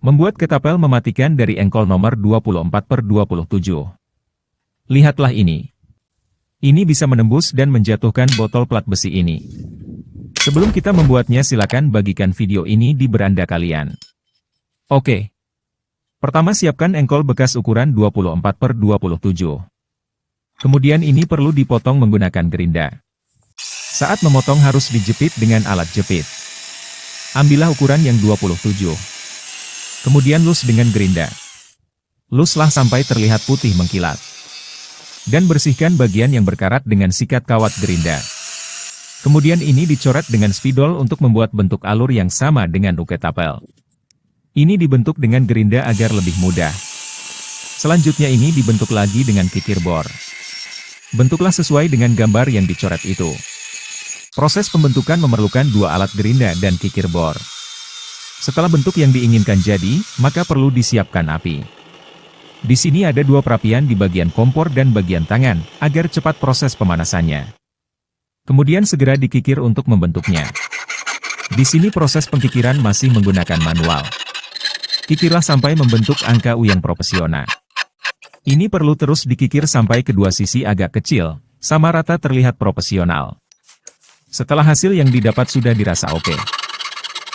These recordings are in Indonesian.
Membuat ketapel mematikan dari engkol nomor 24/27. Lihatlah ini. Ini bisa menembus dan menjatuhkan botol plat besi ini. Sebelum kita membuatnya, silakan bagikan video ini di beranda kalian. Oke. Pertama, siapkan engkol bekas ukuran 24/27. Kemudian ini perlu dipotong menggunakan gerinda. Saat memotong harus dijepit dengan alat jepit. Ambillah ukuran yang 27. Kemudian lus dengan gerinda. Luslah sampai terlihat putih mengkilat. Dan bersihkan bagian yang berkarat dengan sikat kawat gerinda. Kemudian ini dicoret dengan spidol untuk membuat bentuk alur yang sama dengan ketapel. Ini dibentuk dengan gerinda agar lebih mudah. Selanjutnya ini dibentuk lagi dengan kikir bor. Bentuklah sesuai dengan gambar yang dicoret itu. Proses pembentukan memerlukan dua alat gerinda dan kikir bor. Setelah bentuk yang diinginkan jadi, maka perlu disiapkan api. Di sini ada dua perapian di bagian kompor dan bagian tangan, agar cepat proses pemanasannya. Kemudian segera dikikir untuk membentuknya. Di sini proses pengkikiran masih menggunakan manual. Kikirlah sampai membentuk angka U yang proporsional. Ini perlu terus dikikir sampai kedua sisi agak kecil, sama rata terlihat proporsional. Setelah hasil yang didapat sudah dirasa oke,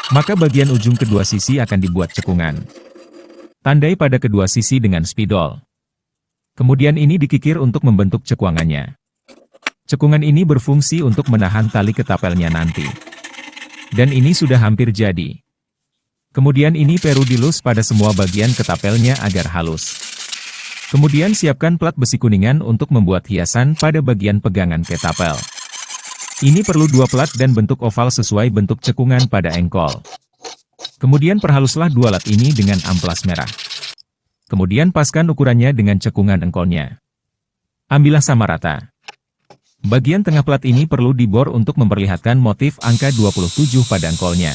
maka bagian ujung kedua sisi akan dibuat cekungan. Tandai pada kedua sisi dengan spidol. Kemudian ini dikikir untuk membentuk cekuangannya. Cekungan ini berfungsi untuk menahan tali ketapelnya nanti. Dan ini sudah hampir jadi. Kemudian ini perlu dilus pada semua bagian ketapelnya agar halus. Kemudian siapkan plat besi kuningan untuk membuat hiasan pada bagian pegangan ketapel. Ini perlu dua plat dan bentuk oval sesuai bentuk cekungan pada engkol. Kemudian perhaluslah dua alat ini dengan amplas merah. Kemudian paskan ukurannya dengan cekungan engkolnya. Ambillah sama rata. Bagian tengah plat ini perlu dibor untuk memperlihatkan motif angka 27 pada engkolnya.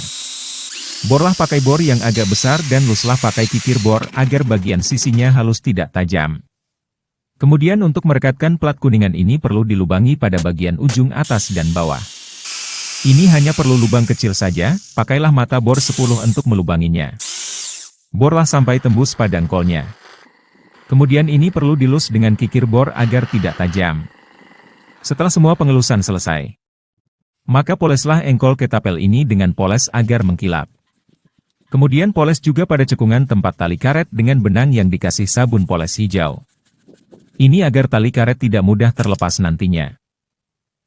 Borlah pakai bor yang agak besar dan luslah pakai kikir bor agar bagian sisinya halus tidak tajam. Kemudian untuk merekatkan plat kuningan ini perlu dilubangi pada bagian ujung atas dan bawah. Ini hanya perlu lubang kecil saja, pakailah mata bor 10 untuk melubanginya. Borlah sampai tembus pada engkolnya. Kemudian ini perlu dilus dengan kikir bor agar tidak tajam. Setelah semua pengelusan selesai, maka poleslah engkol ketapel ini dengan poles agar mengkilap. Kemudian poles juga pada cekungan tempat tali karet dengan benang yang dikasih sabun poles hijau. Ini agar tali karet tidak mudah terlepas nantinya.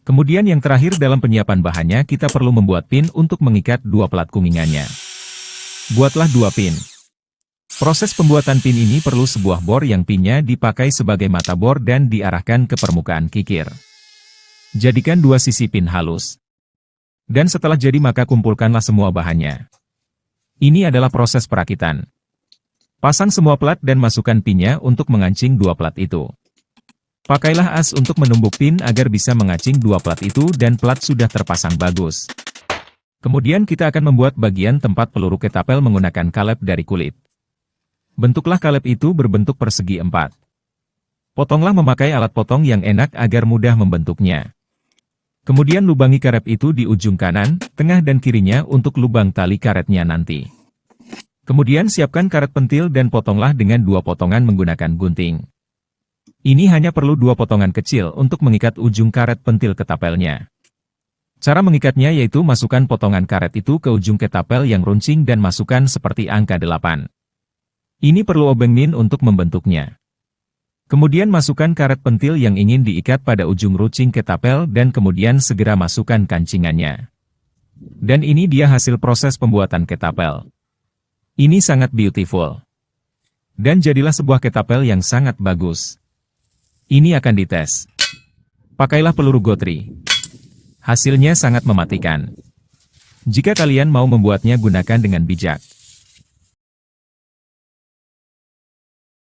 Kemudian yang terakhir dalam penyiapan bahannya kita perlu membuat pin untuk mengikat dua plat kuningannya. Buatlah dua pin. Proses pembuatan pin ini perlu sebuah bor yang pinnya dipakai sebagai mata bor dan diarahkan ke permukaan kikir. Jadikan dua sisi pin halus. Dan setelah jadi maka kumpulkanlah semua bahannya. Ini adalah proses perakitan. Pasang semua plat dan masukkan pinnya untuk mengancing dua plat itu. Pakailah as untuk menumbuk pin agar bisa mengacing dua plat itu dan plat sudah terpasang bagus. Kemudian kita akan membuat bagian tempat peluru ketapel menggunakan kalep dari kulit. Bentuklah kalep itu berbentuk persegi 4. Potonglah memakai alat potong yang enak agar mudah membentuknya. Kemudian lubangi karet itu di ujung kanan, tengah dan kirinya untuk lubang tali karetnya nanti. Kemudian siapkan karet pentil dan potonglah dengan dua potongan menggunakan gunting. Ini hanya perlu dua potongan kecil untuk mengikat ujung karet pentil ketapelnya. Cara mengikatnya yaitu masukkan potongan karet itu ke ujung ketapel yang runcing dan masukkan seperti angka 8. Ini perlu obeng min untuk membentuknya. Kemudian masukkan karet pentil yang ingin diikat pada ujung runcing ketapel dan kemudian segera masukkan kancingannya. Dan ini dia hasil proses pembuatan ketapel. Ini sangat beautiful. Dan jadilah sebuah ketapel yang sangat bagus. Ini akan dites. Pakailah peluru gotri. Hasilnya sangat mematikan. Jika kalian mau membuatnya gunakan dengan bijak.